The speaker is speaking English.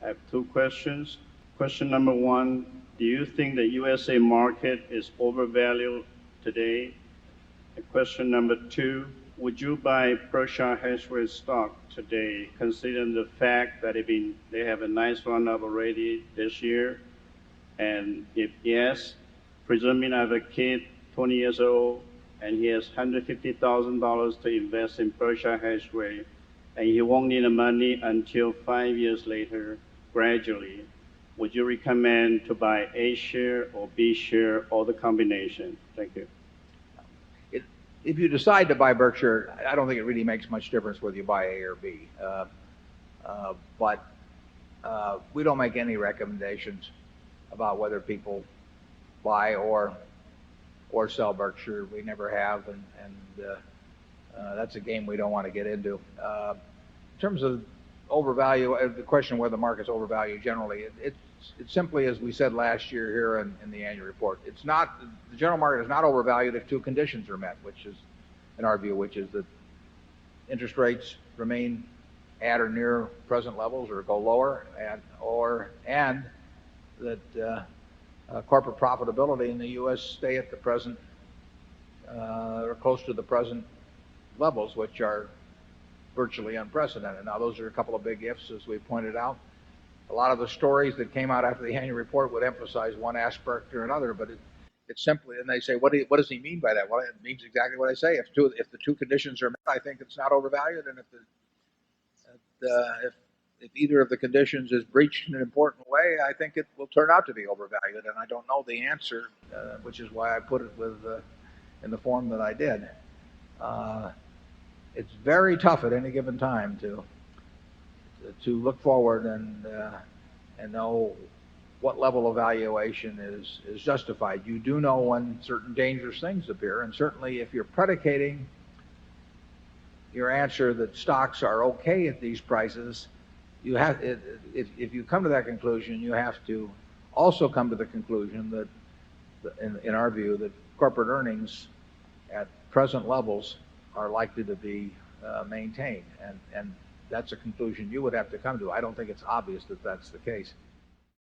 I have two questions. Question number one, do you think the USA market is overvalued today? And question number two, would you buy Berkshire Hathaway stock today, considering the fact that they have a nice run-up already this year? And if yes, presuming I have a kid, 20 years old, and he has $150,000 to invest in Berkshire Hathaway, and he won't need the money until 5 years later, gradually, would you recommend to buy A share or B share or the combination? Thank you. If you decide to buy Berkshire, I don't think it really makes much difference whether you buy A or B. But we don't make any recommendations about whether people buy or sell Berkshire. We never have, and that's a game we don't want to get into. In terms of overvalue, the question whether the market's overvalued generally, it's simply as we said last year here in the annual report. It's not, the general market is not overvalued if two conditions are met, which is, in our view, which is that interest rates remain at or near present levels or go lower, and that corporate profitability in the U.S. stay at the present or close to the present levels, which are virtually unprecedented. Now, those are a couple of big ifs, as we pointed out. A lot of the stories that came out after the annual report would emphasize one aspect or another, but it's simply, and they say, what does he mean by that? Well, it means exactly what I say. If the two conditions are met, I think it's not overvalued, and if either of the conditions is breached in an important way, I think it will turn out to be overvalued, and I don't know the answer, which is why I put it in the form that I did. It's very tough at any given time to look forward and know what level of valuation is justified. You do know when certain dangerous things appear, and certainly if you're predicating your answer that stocks are okay at these prices, you have, if you come to that conclusion, you have to also come to the conclusion that, in our view, that corporate earnings at present levels are likely to be maintained, and that's a conclusion you would have to come to. I don't think it's obvious that that's the case.